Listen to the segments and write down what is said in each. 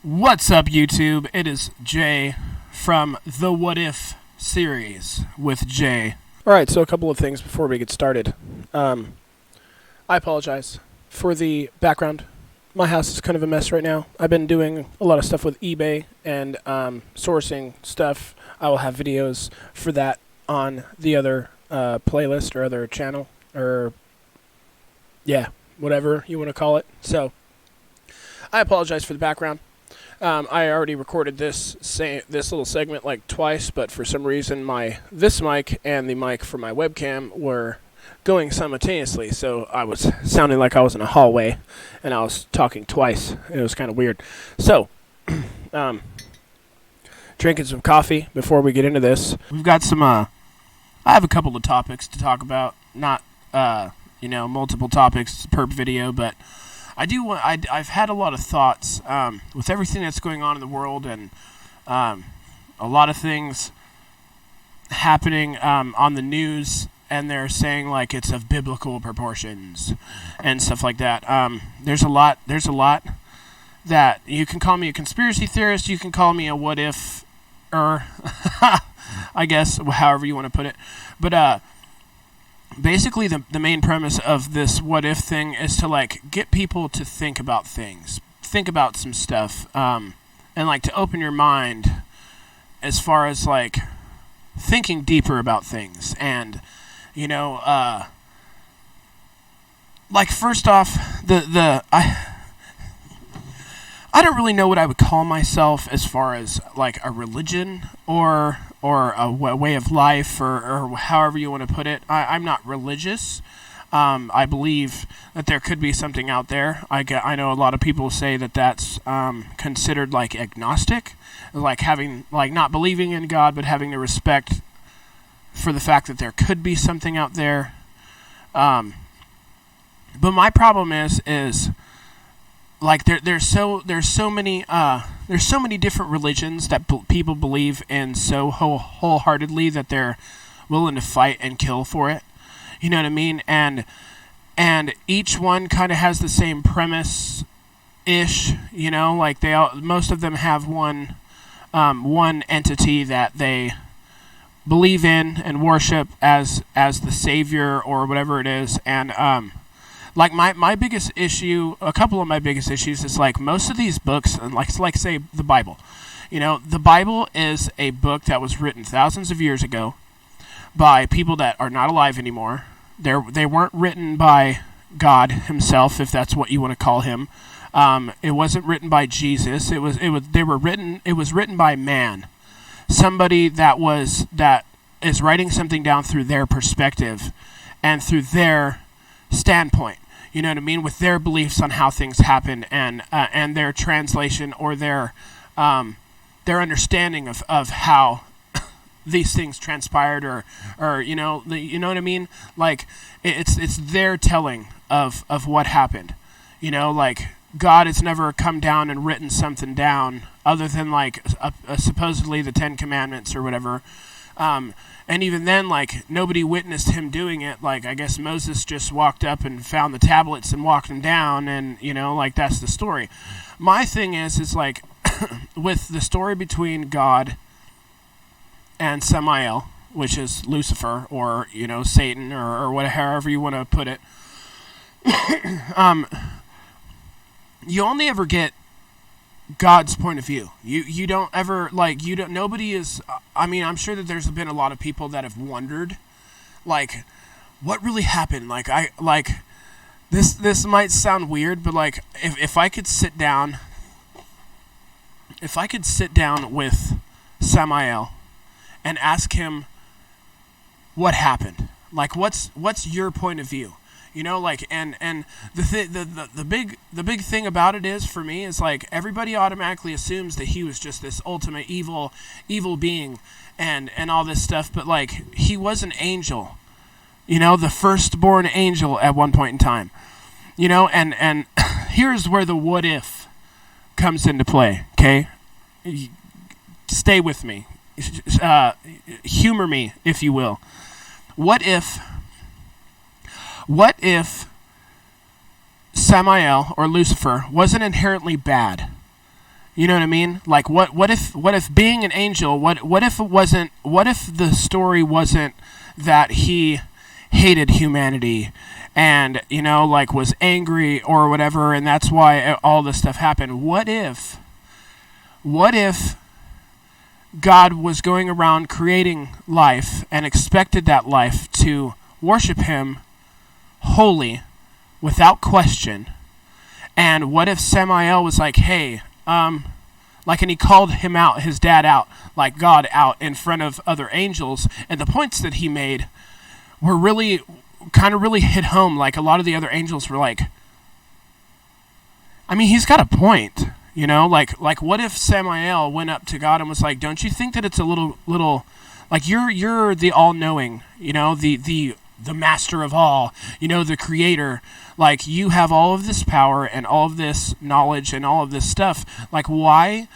What's up, YouTube? It is Jay from the What If series with Jay. Alright, so a couple of things before we get started. I apologize for the background. My house is kind of a mess right now. I've been doing a lot of stuff with eBay and sourcing stuff. I will have videos for that on the other playlist or other channel, or whatever you want to call it. So, I apologize for the background. I already recorded this little segment like twice, but for some reason this mic and the mic for my webcam were going simultaneously, so I was sounding like I was in a hallway and I was talking twice. It was kind of weird. So, drinking some coffee before we get into this. We've got some, I have a couple of topics to talk about, not, multiple topics per video, but I've had a lot of thoughts with everything that's going on in the world, and a lot of things happening on the news, and they're saying like it's of biblical proportions and stuff like that. There's a lot that you can call me a conspiracy theorist, you can call me a what if, or I guess however you want to put it, but basically, the main premise of this what if thing is to like get people to think about things, think about some stuff, and like to open your mind as far as like thinking deeper about things. And like first off, I don't really know what I would call myself as far as like a religion or a way of life, or however you want to put it. I'm not religious. I believe that there could be something out there. I know a lot of people say that that's considered like agnostic, like having like not believing in God, but having the respect for the fact that there could be something out there. But my problem is like there's so many different religions that people believe in so wholeheartedly that they're willing to fight and kill for it. You know what I mean? And each one kind of has the same premise ish. Like most of them have one entity that they believe in and worship as the savior or whatever it is. And like my biggest issue, a couple of my biggest issues is like most of these books, like say the Bible. The Bible is a book that was written thousands of years ago by people that are not alive anymore. They weren't written by God himself, if that's what you want to call him. It wasn't written by Jesus. It was written by man. Somebody that is writing something down through their perspective and through their standpoint. You know what I mean? With their beliefs on how things happen, and their translation or their understanding of how these things transpired, or you know what I mean? Like it's their telling of what happened. Like God has never come down and written something down other than like supposedly the 10 Commandments or whatever. And even then, like, nobody witnessed him doing it. Like, I guess Moses just walked up and found the tablets and walked them down, and, like, that's the story. My thing is like, with the story between God and Samael, which is Lucifer, or, Satan, or whatever, however you want to put it, you only ever get God's point of view. You don't ever, like, nobody is, I mean, I'm sure that there's been a lot of people that have wondered, like, what really happened? This might sound weird, but, like, if I could sit down with Samael and ask him what happened, like, what's your point of view? And the big thing about it is, for me, is like everybody automatically assumes that he was just this ultimate evil being and all this stuff, but like he was an angel, the firstborn angel at one point in time, and here's where the what if comes into play. Okay, stay with me, humor me, if you will. What if Samael, or Lucifer, wasn't inherently bad? You know what I mean? Like, what if being an angel, what if the story wasn't that he hated humanity and, like, was angry or whatever, and that's why all this stuff happened? What if God was going around creating life and expected that life to worship him wholly, without question? And what if Samael was like, hey, and he called him out, his dad out, like God out in front of other angels, and the points that he made were really hit home. Like, a lot of the other angels were like, I mean, he's got a point, like what if Samael went up to God and was like, don't you think that it's a little, like, you're the all-knowing, the master of all, the creator, like, you have all of this power and all of this knowledge and all of this stuff. Like, why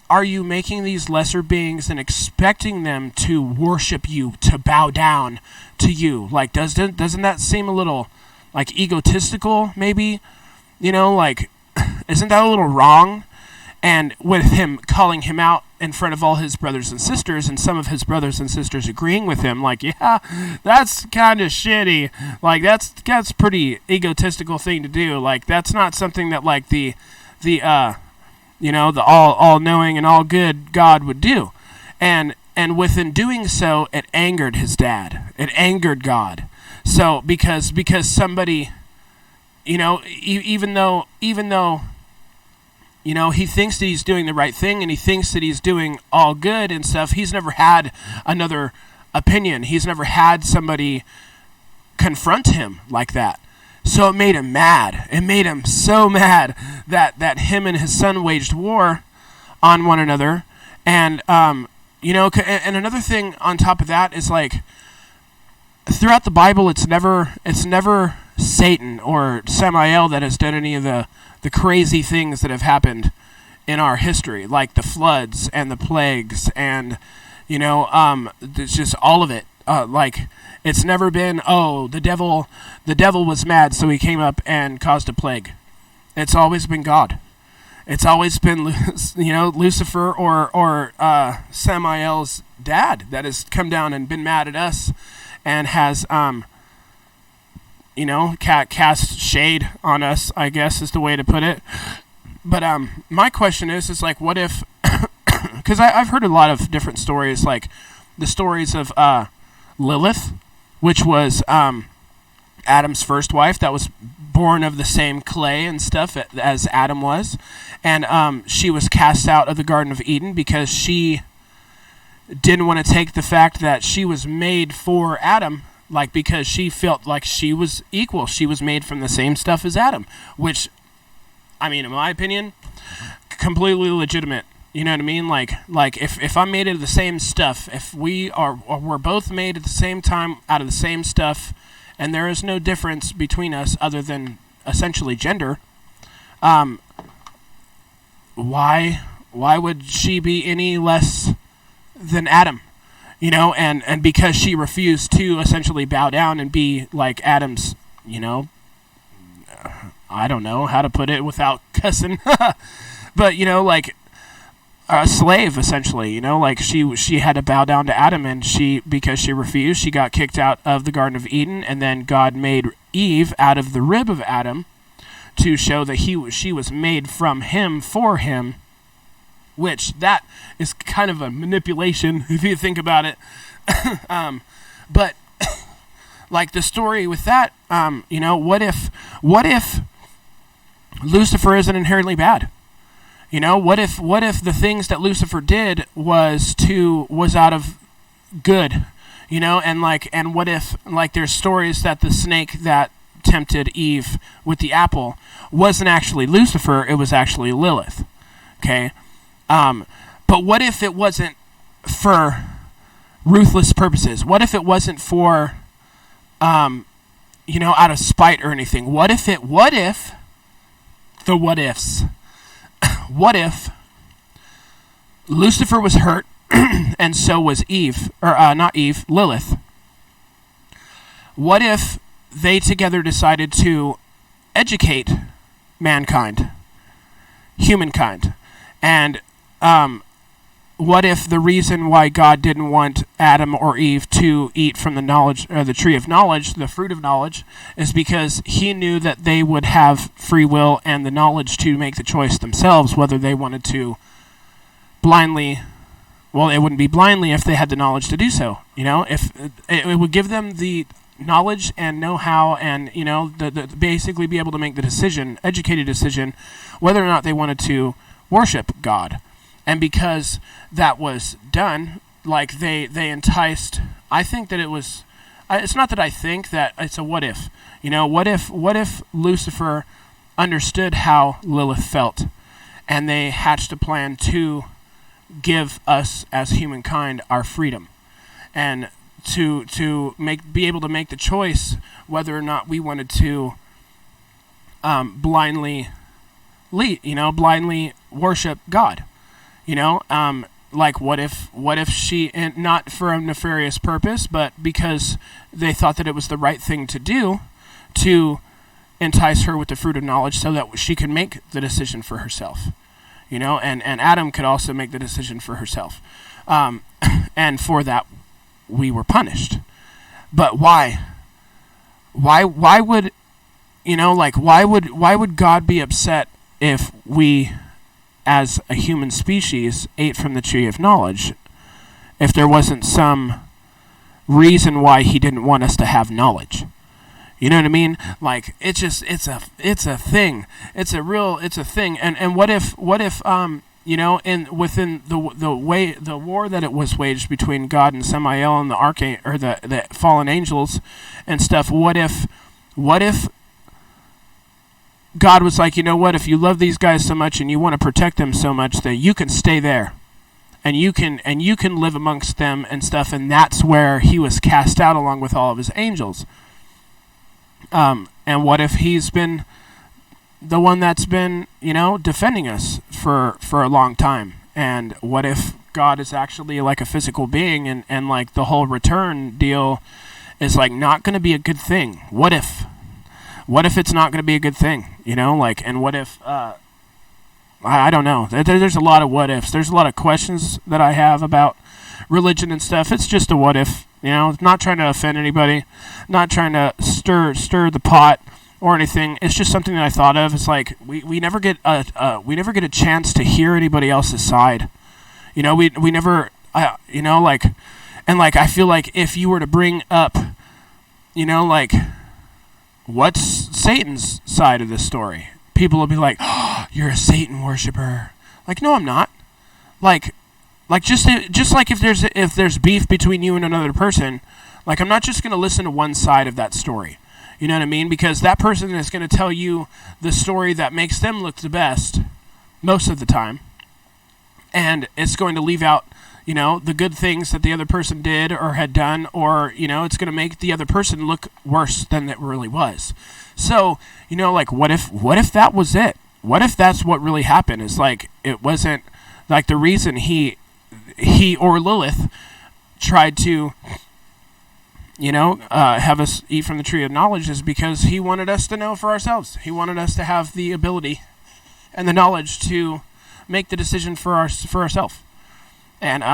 are you making these lesser beings and expecting them to worship you, to bow down to you? Like, doesn't that seem a little, like, egotistical, maybe? Like, isn't that a little wrong? And with him calling him out in front of all his brothers and sisters, and some of his brothers and sisters agreeing with him, like, yeah, that's kind of shitty. Like, that's pretty egotistical thing to do. Like, that's not something that, like, the all-knowing and all-good God would do. And within doing so, it angered his dad. It angered God. So because somebody, even though he thinks that he's doing the right thing and he thinks that he's doing all good and stuff, he's never had another opinion. He's never had somebody confront him like that. So it made him mad. It made him so mad that him and his son waged war on one another. And, and another thing on top of that is, like, throughout the Bible, it's never Satan or Samael that has done any of the crazy things that have happened in our history, like the floods and the plagues and, it's just all of it. Like, it's never been, the devil was mad, so he came up and caused a plague. It's always been God. It's always been, Lucifer or Samael's dad that has come down and been mad at us and has, cast shade on us, I guess is the way to put it. But my question is like, what if, because I've heard a lot of different stories, like the stories of Lilith, which was Adam's first wife that was born of the same clay and stuff as Adam was. And she was cast out of the Garden of Eden because she didn't want to take the fact that she was made for Adam, like, because she felt like she was equal. She was made from the same stuff as Adam, which, I mean, in my opinion, completely legitimate. You know what I mean? Like if I'm made of the same stuff, if we're both made at the same time out of the same stuff, and there is no difference between us other than essentially gender, why would she be any less than Adam? And because she refused to essentially bow down and be like Adam's, I don't know how to put it without cussing, but, like a slave, essentially, like she had to bow down to Adam, and because she refused, she got kicked out of the Garden of Eden, and then God made Eve out of the rib of Adam to show that she was made from him for him, which that is kind of a manipulation if you think about it. But like the story with that, what if Lucifer isn't inherently bad? What if the things that Lucifer did was out of good, and what if, like, there's stories that the snake that tempted Eve with the apple wasn't actually Lucifer, it was actually Lilith. Okay? But what if it wasn't for ruthless purposes? What if it wasn't for, out of spite or anything? What if the what ifs? What if Lucifer was hurt and so was Eve, or not Eve, Lilith? What if they together decided to educate mankind, humankind. And what if the reason why God didn't want Adam or Eve to eat from the knowledge or the tree of knowledge, the fruit of knowledge, is because he knew that they would have free will and the knowledge to make the choice themselves, whether they wanted to blindly. Well, it wouldn't be blindly if they had the knowledge to do so. If it would give them the knowledge and know-how and, the basically be able to make the decision, educated decision, whether or not they wanted to worship God. And because that was done, like they enticed, I think that it was, it's not that I think that, it's a what if. What if Lucifer understood how Lilith felt and they hatched a plan to give us as humankind our freedom and to be able to make the choice whether or not we wanted to blindly worship God. Like what if she, and not for a nefarious purpose, but because they thought that it was the right thing to do to entice her with the fruit of knowledge so that she could make the decision for herself. And Adam could also make the decision for herself. And for that, we were punished. But why? Why would, why would God be upset if we, as a human species, ate from the tree of knowledge, if there wasn't some reason why he didn't want us to have knowledge? You know what I mean? Like, it's a thing. It's a thing. And what if within the war that it was waged between God and Samael and the fallen angels and stuff, what if God was like, if you love these guys so much and you want to protect them so much, that you can stay there and you can live amongst them and stuff, and that's where he was cast out along with all of his angels. And what if he's been the one that's been, defending us for a long time? And what if God is actually like a physical being and like the whole return deal is like not going to be a good thing? What if it's not going to be a good thing? And what if, I don't know. There's a lot of what ifs. There's a lot of questions that I have about religion and stuff. It's just a what if. Not trying to offend anybody, not trying to stir the pot or anything. It's just something that I thought of. It's like we never get a chance to hear anybody else's side. We never, I feel like if you were to bring up, what's Satan's side of this story, people will be like, oh, you're a Satan worshiper. Like, no, I'm not. Like just like if there's beef between you and another person, like I'm not just going to listen to one side of that story. You know what I mean? Because that person is going to tell you the story that makes them look the best most of the time, and it's going to leave out, the good things that the other person did or had done, or it's going to make the other person look worse than it really was. So, what if that was it? What if that's what really happened? Is like it wasn't like the reason he or Lilith tried to, have us eat from the tree of knowledge is because he wanted us to know for ourselves. He wanted us to have the ability and the knowledge to make the decision for ourselves. And,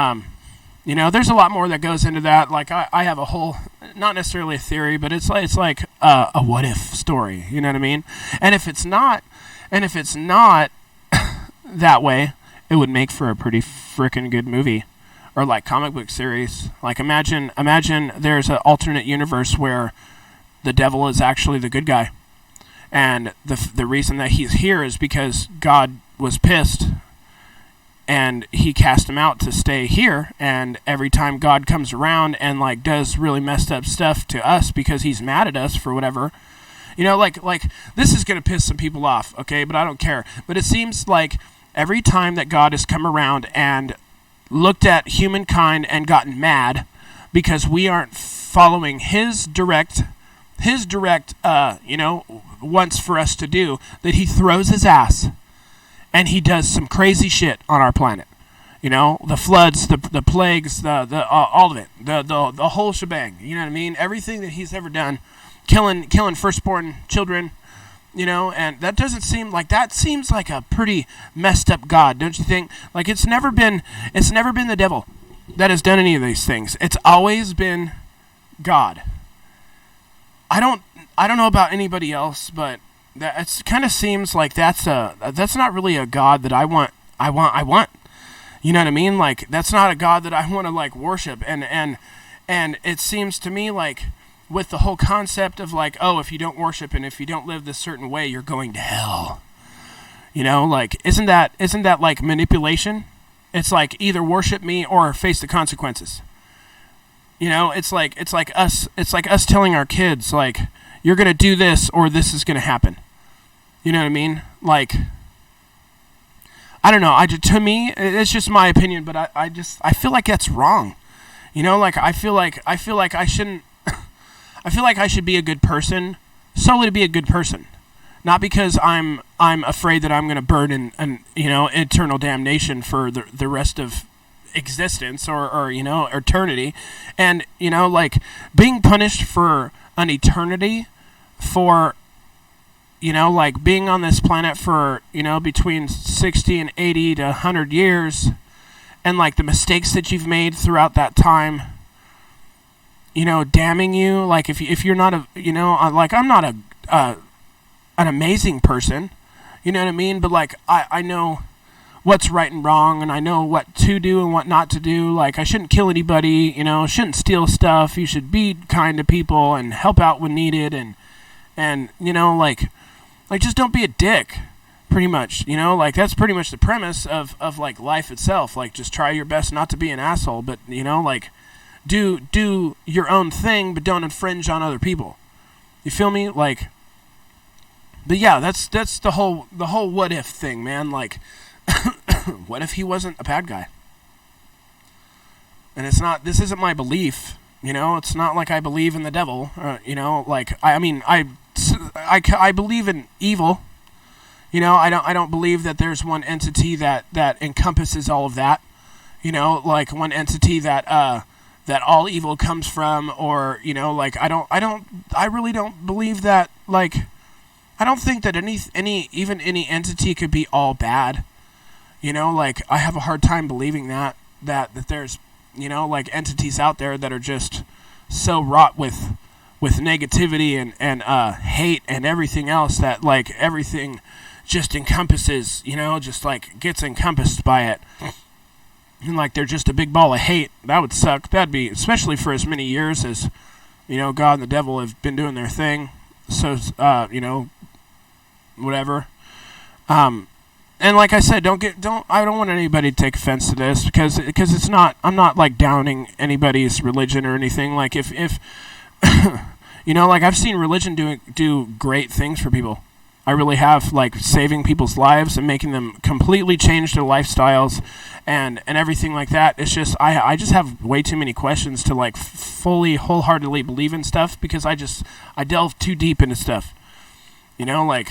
there's a lot more that goes into that. Like I have a whole, not necessarily a theory, but it's like a what if story. You know what I mean? And if it's not that way, it would make for a pretty freaking good movie, or like comic book series. Like imagine there's an alternate universe where the devil is actually the good guy, and the reason that he's here is because God was pissed and he cast him out to stay here. And every time God comes around and like does really messed up stuff to us because he's mad at us for whatever, like this is gonna piss some people off, okay? But I don't care. But it seems like every time that God has come around and looked at humankind and gotten mad because we aren't following his direct wants for us to do, that he throws his ass and he does some crazy shit on our planet. The floods, the plagues, the all of it, the whole shebang. You know what I mean? Everything that he's ever done, killing firstborn children, And that seems like a pretty messed up God, don't you think? Like it's never been the devil that has done any of these things. It's always been God. I don't know about anybody else, but that it kind of seems like that's not really a God that I want. You know what I mean? Like that's not a God that I want to like worship. And it seems to me like with the whole concept of like, oh, if you don't worship and if you don't live this certain way, you're going to hell. Like isn't that like manipulation? It's like either worship me or face the consequences. It's like us telling our kids like you're going to do this or this is going to happen. You know what I mean? Like I don't know. To me, it's just my opinion, but I feel like that's wrong. Like I feel like I shouldn't. I feel like I should be a good person solely to be a good person, not because I'm afraid that I'm going to burn in eternal damnation for the rest of existence or eternity, and like being punished for an eternity for like being on this planet for between 60 and 80 to 100 years, and like the mistakes that you've made throughout that time, damning you. Like if you're not like I'm not an amazing person, you know what I mean? But like I know what's right and wrong, and I know what to do and what not to do. Like I shouldn't kill anybody, shouldn't steal stuff. You should be kind to people and help out when needed, and like just don't be a dick. Pretty much, like that's pretty much the premise of like life itself. Like just try your best not to be an asshole, but like do your own thing, but don't infringe on other people. You feel me? Like, but yeah, that's the whole what if thing, man. Like, what if he wasn't a bad guy? And this isn't my belief. It's not like I believe in the devil. Like I believe in evil. I don't believe that there's one entity that encompasses all of that. Like one entity that all evil comes from, or like I really don't believe that. Like I don't think that any entity could be all bad. Like I have a hard time believing that there's like entities out there that are just so wrought with negativity and hate and everything else that like everything just encompasses, just like gets encompassed by it. And like they're just a big ball of hate. That would suck. That'd be, especially for as many years as, God and the devil have been doing their thing. So, whatever. And like I said, I don't want anybody to take offense to this because it's not, I'm not like downing anybody's religion or anything. Like if like I've seen religion do great things for people. I really have, like saving people's lives and making them completely change their lifestyles and everything like that. It's just, I just have way too many questions to like fully, wholeheartedly believe in stuff because I delve too deep into stuff. Like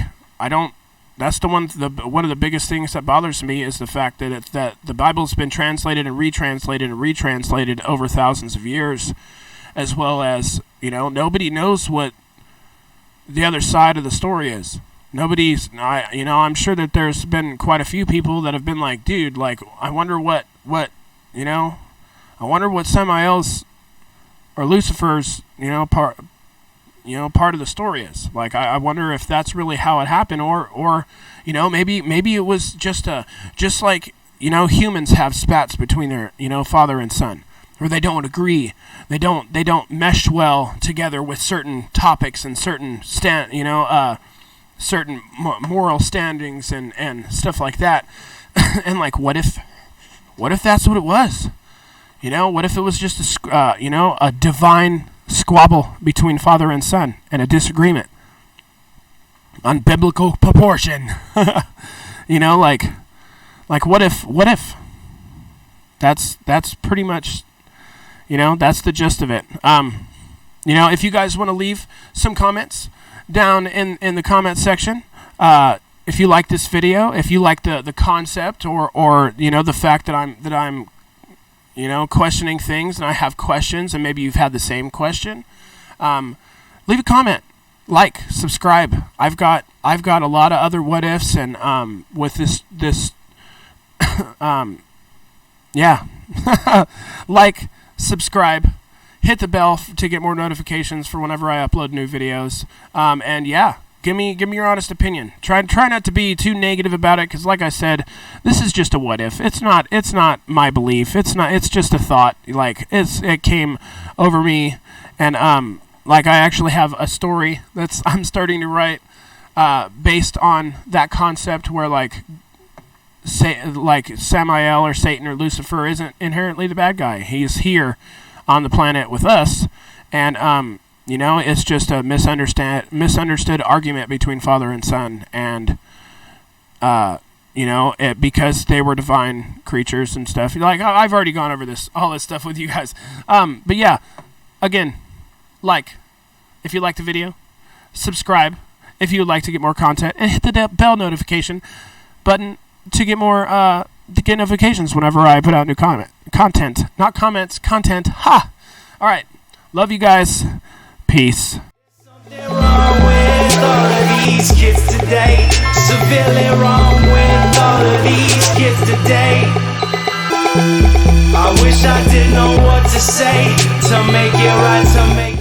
that's one of the biggest things that bothers me is the fact that the Bible's been translated and retranslated over thousands of years, as well as, nobody knows what the other side of the story is. I'm sure that there's been quite a few people that have been like, dude, like, I wonder what Samael's or Lucifer's, part of the story is. Like, I wonder if that's really how it happened, or maybe it was just like, humans have spats between their, father and son, or they don't agree. They don't mesh well together with certain topics and certain certain moral standings and stuff like that. And like, what if that's what it was? What if it was just a divine squabble between father and son and a disagreement on biblical proportion? Like what if that's pretty much, that's the gist of it. If you guys want to leave some comments down in the comment section, if you like this video, if you like the concept or the fact that I'm questioning things and I have questions and maybe you've had the same question, leave a comment. like, subscribe. I've got a lot of other what ifs, and with this yeah. Like, subscribe, hit the bell to get more notifications for whenever I upload new videos. And yeah, give me your honest opinion. Try not to be too negative about it, because like I said, this is just a what if. It's not my belief. It's just a thought. Like, it came over me, and like, I actually have a story I'm starting to write based on that concept, where like Samael or Satan or Lucifer isn't inherently the bad guy. He's here on the planet with us, and it's just a misunderstood argument between father and son, and because they were divine creatures and stuff. Like, I've already gone over all this stuff with you guys. But yeah, again, like, if you like the video, subscribe if you would like to get more content, and hit the bell notification button to get notifications whenever I put out new content. Not comments, content. Ha! All right. Love you guys. Peace. Something wrong with all of these kids today. Severely wrong with all of these kids today. I wish I didn't know what to say to make it right, to make